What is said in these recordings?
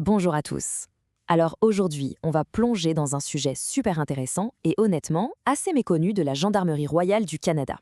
Bonjour à tous. Alors aujourd'hui, on va plonger dans un sujet super intéressant et honnêtement assez méconnu de la Gendarmerie royale du Canada.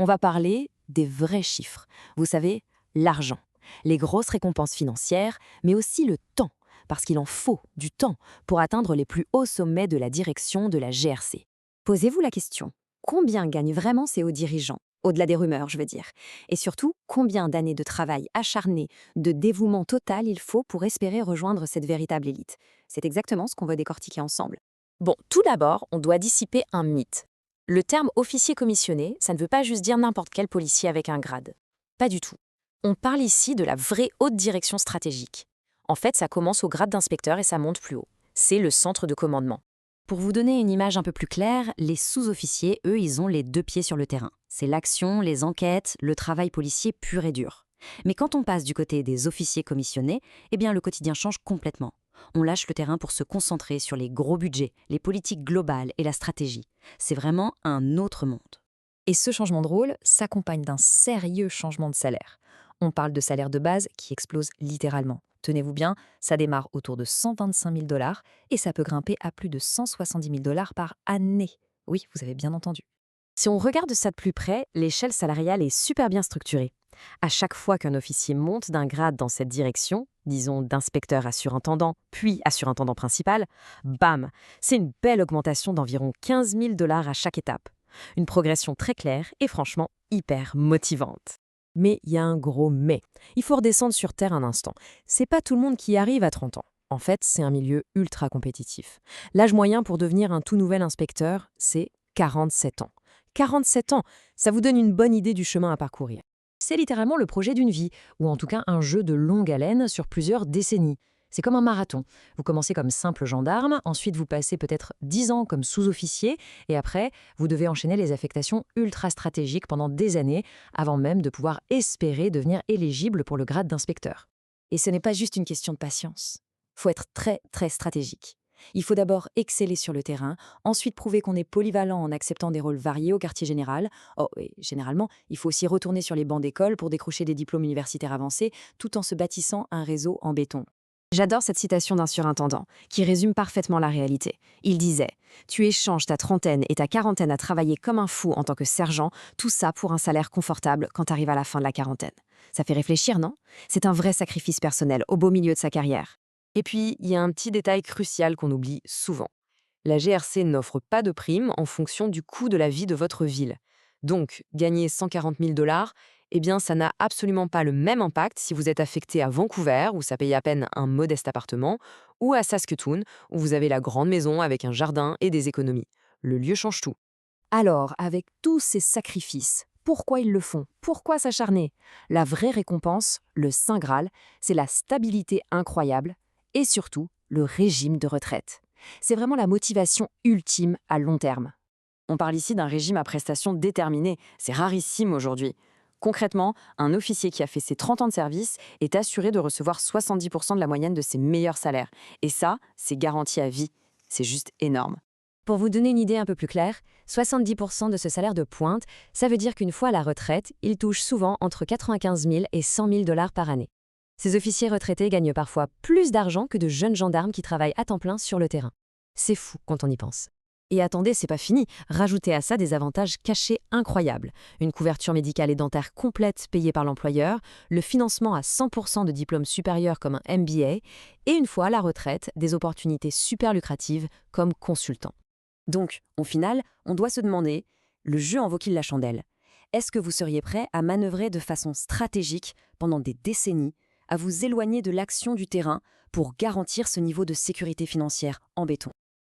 On va parler des vrais chiffres. Vous savez, l'argent, les grosses récompenses financières, mais aussi le temps, parce qu'il en faut du temps pour atteindre les plus hauts sommets de la direction de la GRC. Posez-vous la question, combien gagnent vraiment ces hauts dirigeants? Au-delà des rumeurs, je veux dire. Et surtout, combien d'années de travail acharné, de dévouement total il faut pour espérer rejoindre cette véritable élite? C'est exactement ce qu'on va décortiquer ensemble. Bon, tout d'abord, on doit dissiper un mythe. Le terme officier commissionné, ça ne veut pas juste dire n'importe quel policier avec un grade. Pas du tout. On parle ici de la vraie haute direction stratégique. En fait, ça commence au grade d'inspecteur et ça monte plus haut. C'est le centre de commandement. Pour vous donner une image un peu plus claire, les sous-officiers, eux, ils ont les deux pieds sur le terrain. C'est l'action, les enquêtes, le travail policier pur et dur. Mais quand on passe du côté des officiers commissionnés, eh bien le quotidien change complètement. On lâche le terrain pour se concentrer sur les gros budgets, les politiques globales et la stratégie. C'est vraiment un autre monde. Et ce changement de rôle s'accompagne d'un sérieux changement de salaire. On parle de salaire de base qui explose littéralement. Tenez-vous bien, ça démarre autour de 125 000 $ et ça peut grimper à plus de 170 000 $ par année. Oui, vous avez bien entendu. Si on regarde ça de plus près, l'échelle salariale est super bien structurée. À chaque fois qu'un officier monte d'un grade dans cette direction, disons d'inspecteur à surintendant, puis à surintendant principal, bam, c'est une belle augmentation d'environ 15 000 $ à chaque étape. Une progression très claire et franchement hyper motivante. Mais il y a un gros mais. Il faut redescendre sur Terre un instant. C'est pas tout le monde qui y arrive à 30 ans. En fait, c'est un milieu ultra compétitif. L'âge moyen pour devenir un tout nouvel inspecteur, c'est 47 ans. 47 ans, ça vous donne une bonne idée du chemin à parcourir. C'est littéralement le projet d'une vie, ou en tout cas un jeu de longue haleine sur plusieurs décennies. C'est comme un marathon. Vous commencez comme simple gendarme, ensuite vous passez peut-être 10 ans comme sous-officier, et après, vous devez enchaîner les affectations ultra stratégiques pendant des années, avant même de pouvoir espérer devenir éligible pour le grade d'inspecteur. Et ce n'est pas juste une question de patience. Faut être très, très stratégique. Il faut d'abord exceller sur le terrain, ensuite prouver qu'on est polyvalent en acceptant des rôles variés au quartier général. Oh, et généralement, il faut aussi retourner sur les bancs d'école pour décrocher des diplômes universitaires avancés, tout en se bâtissant un réseau en béton. J'adore cette citation d'un surintendant, qui résume parfaitement la réalité. Il disait « Tu échanges ta trentaine et ta quarantaine à travailler comme un fou en tant que sergent, tout ça pour un salaire confortable quand tu arrives à la fin de la quarantaine. » Ça fait réfléchir, non? C'est un vrai sacrifice personnel au beau milieu de sa carrière. Et puis, il y a un petit détail crucial qu'on oublie souvent. La GRC n'offre pas de prime en fonction du coût de la vie de votre ville. Donc, gagner 140 000 $, eh bien, ça n'a absolument pas le même impact si vous êtes affecté à Vancouver, où ça paye à peine un modeste appartement, ou à Saskatoon, où vous avez la grande maison avec un jardin et des économies. Le lieu change tout. Alors, avec tous ces sacrifices, pourquoi ils le font? Pourquoi s'acharner? La vraie récompense, le Saint Graal, c'est la stabilité incroyable et surtout le régime de retraite. C'est vraiment la motivation ultime à long terme. On parle ici d'un régime à prestations déterminées. C'est rarissime aujourd'hui. Concrètement, un officier qui a fait ses 30 ans de service est assuré de recevoir 70% de la moyenne de ses meilleurs salaires. Et ça, c'est garanti à vie. C'est juste énorme. Pour vous donner une idée un peu plus claire, 70% de ce salaire de pointe, ça veut dire qu'une fois à la retraite, il touche souvent entre 95 000 et 100 000 $ par année. Ces officiers retraités gagnent parfois plus d'argent que de jeunes gendarmes qui travaillent à temps plein sur le terrain. C'est fou quand on y pense. Et attendez, c'est pas fini. Rajoutez à ça des avantages cachés incroyables. Une couverture médicale et dentaire complète payée par l'employeur, le financement à 100% de diplômes supérieurs comme un MBA, et une fois à la retraite, des opportunités super lucratives comme consultant. Donc, au final, on doit se demander, le jeu en vaut-il la chandelle? Est-ce que vous seriez prêt à manœuvrer de façon stratégique pendant des décennies, à vous éloigner de l'action du terrain pour garantir ce niveau de sécurité financière en béton?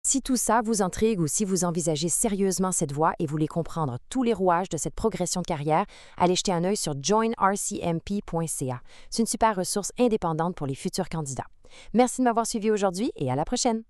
Si tout ça vous intrigue ou si vous envisagez sérieusement cette voie et voulez comprendre tous les rouages de cette progression de carrière, allez jeter un œil sur joinrcmp.ca. C'est une super ressource indépendante pour les futurs candidats. Merci de m'avoir suivi aujourd'hui et à la prochaine!